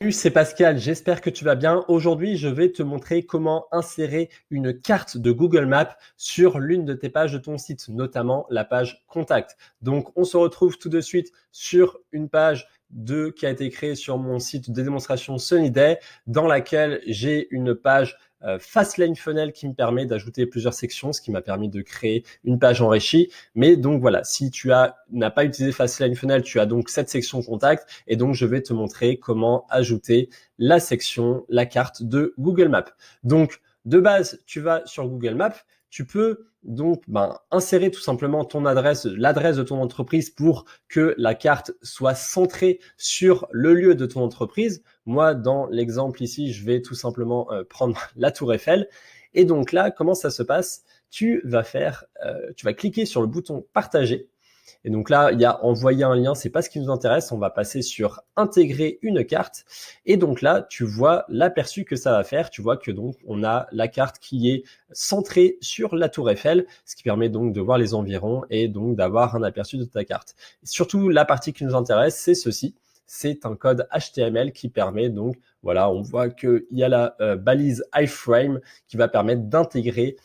Salut, c'est Pascal, j'espère que tu vas bien. Aujourd'hui, je vais te montrer comment insérer une carte de Google Maps sur l'une de tes pages de ton site, notamment la page Contact. Donc, on se retrouve tout de suite sur une page qui a été créée sur mon site de démonstration Sunnyday, dans laquelle j'ai une page Fastlane Funnel qui me permet d'ajouter plusieurs sections, ce qui m'a permis de créer une page enrichie. Mais donc voilà, si tu n'as pas utilisé Fastlane Funnel, tu as donc cette section contact et donc je vais te montrer comment ajouter la section, la carte de Google Maps. Donc de base, tu vas sur Google Maps, tu peux donc insérer tout simplement ton adresse, l'adresse de ton entreprise pour que la carte soit centrée sur le lieu de ton entreprise. Moi, dans l'exemple ici, je vais tout simplement prendre la Tour Eiffel. Et donc là, comment ça se passe? Tu vas cliquer sur le bouton partager. Et donc là, il y a envoyer un lien, c'est pas ce qui nous intéresse. On va passer sur intégrer une carte. Et donc là, tu vois l'aperçu que ça va faire. Tu vois que donc on a la carte qui est centrée sur la Tour Eiffel, ce qui permet donc de voir les environs et donc d'avoir un aperçu de ta carte. Et surtout, la partie qui nous intéresse, c'est ceci. C'est un code HTML qui permet donc, voilà, on voit qu'il y a la balise iframe qui va permettre d'intégrer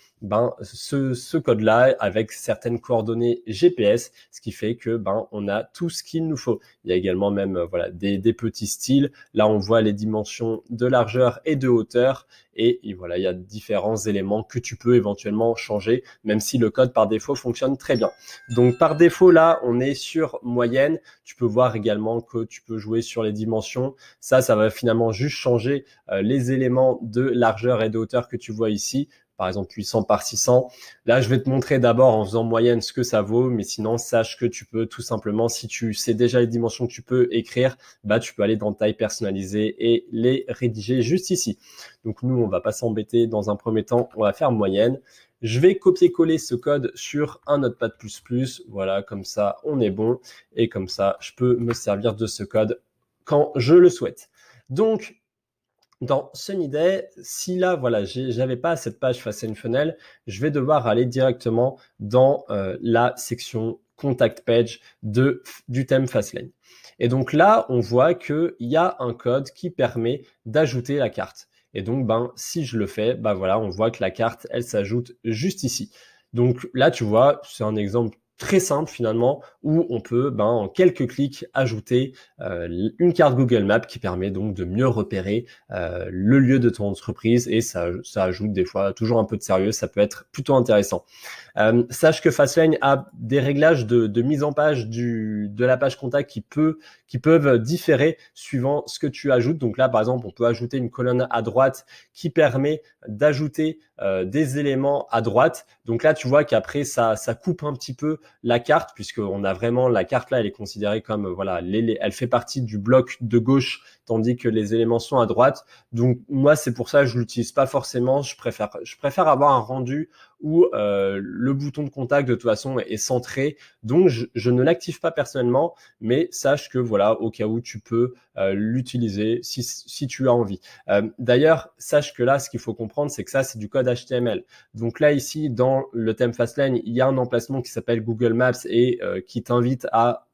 ce code-là avec certaines coordonnées GPS, ce qui fait que on a tout ce qu'il nous faut. Il y a également même voilà des petits styles. Là, on voit les dimensions de largeur et de hauteur. Et voilà, il y a différents éléments que tu peux éventuellement changer, même si le code par défaut fonctionne très bien. Donc par défaut, là, on est sur moyenne. Tu peux voir également que tu peux jouer sur les dimensions. Ça va finalement juste changer les éléments de largeur et de hauteur que tu vois ici. Par exemple 800 par 600. Là, je vais te montrer d'abord en faisant moyenne ce que ça vaut, mais sinon, sache que tu peux tout simplement, si tu sais déjà les dimensions que tu peux écrire, tu peux aller dans taille personnalisée et les rédiger juste ici. Donc nous, on va pas s'embêter dans un premier temps, on va faire moyenne. Je vais copier-coller ce code sur un Notepad++. Voilà, comme ça, on est bon. Et comme ça, je peux me servir de ce code quand je le souhaite. Donc, dans Sunnyday, si là, voilà, j'avais pas cette page Fastlane Funnel, je vais devoir aller directement dans la section Contact Page du thème Fastlane. Et donc là, on voit qu'il y a un code qui permet d'ajouter la carte. Et donc, si je le fais, voilà, on voit que la carte, elle s'ajoute juste ici. Donc là, tu vois, c'est un exemple très simple finalement, où on peut en quelques clics ajouter une carte Google Maps qui permet donc de mieux repérer le lieu de ton entreprise, et ça ajoute des fois toujours un peu de sérieux, ça peut être plutôt intéressant. Sache que Fastlane a des réglages de mise en page de la page contact qui peuvent différer suivant ce que tu ajoutes. Donc là, par exemple, on peut ajouter une colonne à droite qui permet d'ajouter des éléments à droite. Donc là, tu vois qu'après, ça coupe un petit peu la carte, puisqu'on a vraiment la carte là, elle est considérée comme voilà, elle fait partie du bloc de gauche, tandis que les éléments sont à droite. Donc moi, c'est pour ça que je l'utilise pas forcément. Je préfère avoir un rendu où le bouton de contact de toute façon est centré. Donc je ne l'active pas personnellement, mais sache que voilà, au cas où tu peux l'utiliser si tu as envie. D'ailleurs, sache que là, ce qu'il faut comprendre, c'est que ça, c'est du code HTML. Donc là, ici, dans le thème Fastlane, il y a un emplacement qui s'appelle Google Maps et qui t'invite à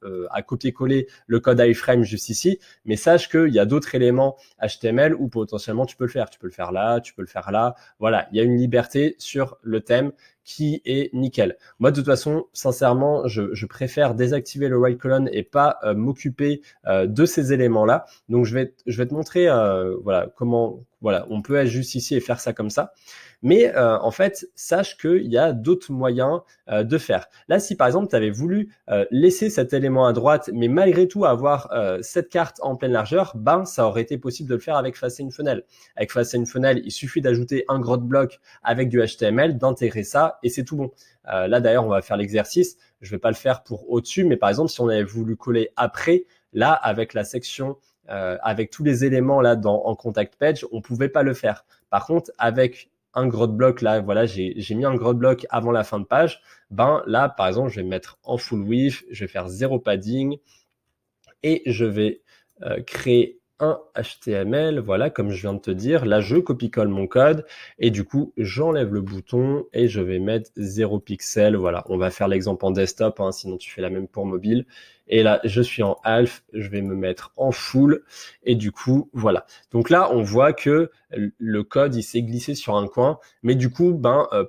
copier-coller le code iframe juste ici. Mais sache qu'il y a d'autres éléments HTML où potentiellement tu peux le faire. Tu peux le faire là, tu peux le faire là. Voilà, il y a une liberté sur le thème qui est nickel. Moi, de toute façon, sincèrement, je préfère désactiver le right colon et pas m'occuper de ces éléments-là. Donc, je vais te montrer voilà comment on peut être juste ici et faire ça comme ça. Mais en fait, sache qu'il y a d'autres moyens de faire. Là, si par exemple, tu avais voulu laisser cet élément à droite, mais malgré tout avoir cette carte en pleine largeur, ça aurait été possible de le faire avec Fastlane Funnel. Avec Fastlane Funnel, il suffit d'ajouter un gros bloc avec du HTML, d'intégrer ça, et c'est tout bon. Là, d'ailleurs, on va faire l'exercice. Je vais pas le faire pour au-dessus, mais par exemple, si on avait voulu coller après, là, avec la section avec tous les éléments là en contact page, on pouvait pas le faire. Par contre, avec un gros bloc là, voilà, j'ai mis un gros bloc avant la fin de page. Là, par exemple, je vais me mettre en full width, je vais faire 0 padding et je vais créer un HTML, voilà, comme je viens de te dire. Là, je copie-colle mon code et du coup, j'enlève le bouton et je vais mettre 0 pixel. Voilà, on va faire l'exemple en desktop, sinon tu fais la même pour mobile. Et là, je suis en half, je vais me mettre en full. Et du coup, voilà. Donc là, on voit que le code, il s'est glissé sur un coin. Mais du coup,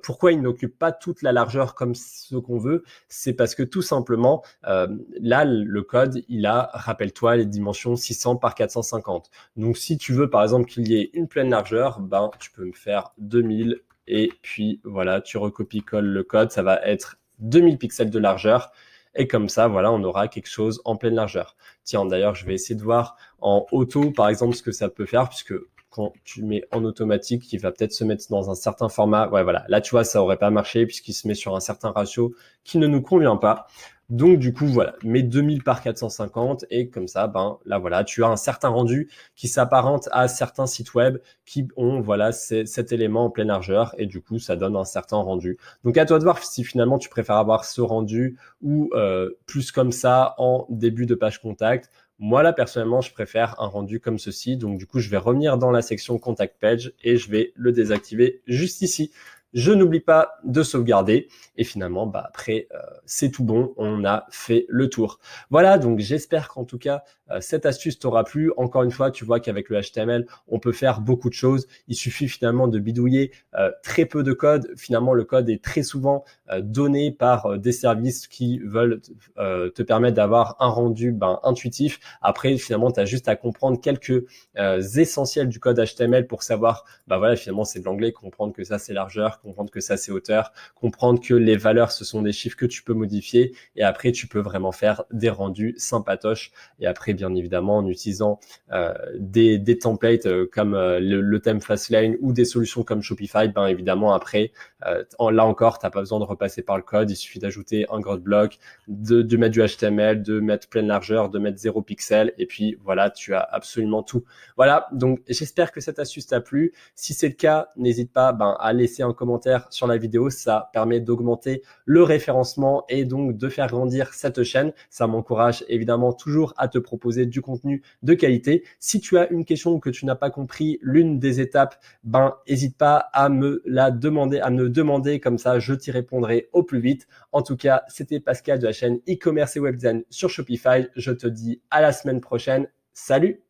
pourquoi il n'occupe pas toute la largeur comme ce qu'on veut? C'est parce que tout simplement, là, le code, il a, rappelle-toi, les dimensions 600 par 450. Donc, si tu veux, par exemple, qu'il y ait une pleine largeur, tu peux me faire 2000. Et puis, voilà, tu recopies-colles le code. Ça va être 2000 pixels de largeur. Et comme ça, voilà, on aura quelque chose en pleine largeur. Tiens, d'ailleurs, je vais essayer de voir en auto, par exemple, ce que ça peut faire, puisque quand tu mets en automatique, il va peut-être se mettre dans un certain format. Ouais, voilà. Là, tu vois, ça aurait pas marché puisqu'il se met sur un certain ratio qui ne nous convient pas. Donc, du coup, voilà, mets 2000 par 450 et comme ça, là, voilà, tu as un certain rendu qui s'apparente à certains sites web qui ont, voilà, cet élément en pleine largeur et du coup, ça donne un certain rendu. Donc, à toi de voir si finalement tu préfères avoir ce rendu ou plus comme ça en début de page contact. Moi, là, personnellement, je préfère un rendu comme ceci. Donc, du coup, je vais revenir dans la section Contact Page et je vais le désactiver juste ici. Je n'oublie pas de sauvegarder et finalement, après, c'est tout bon. On a fait le tour. Voilà, donc j'espère qu'en tout cas, cette astuce t'aura plu. Encore une fois, tu vois qu'avec le HTML, on peut faire beaucoup de choses. Il suffit finalement de bidouiller très peu de code. Finalement, le code est très souvent donné par des services qui veulent te permettre d'avoir un rendu intuitif. Après, finalement, tu as juste à comprendre quelques essentiels du code HTML pour savoir, voilà, finalement, c'est de l'anglais, comprendre que ça, c'est largeur, comprendre que ça, c'est hauteur, comprendre que les valeurs, ce sont des chiffres que tu peux modifier. Et après, tu peux vraiment faire des rendus sympatoches. Et après, bien évidemment, en utilisant des templates comme le thème Fastlane ou des solutions comme Shopify, évidemment, après, là encore, tu n'as pas besoin de repasser par le code. Il suffit d'ajouter un gros bloc, de mettre du HTML, de mettre pleine largeur, de mettre 0 pixel. Et puis, voilà, tu as absolument tout. Voilà, donc j'espère que cette astuce t'a plu. Si c'est le cas, n'hésite pas à laisser un commentaire sur la vidéo. Ça permet d'augmenter le référencement et donc de faire grandir cette chaîne. Ça m'encourage évidemment toujours à te proposer du contenu de qualité. Si tu as une question ou que tu n'as pas compris l'une des étapes, n'hésite pas à me la demander, comme ça je t'y répondrai au plus vite. En tout cas, c'était Pascal de la chaîne e-commerce et web design sur Shopify. Je te dis à la semaine prochaine. Salut!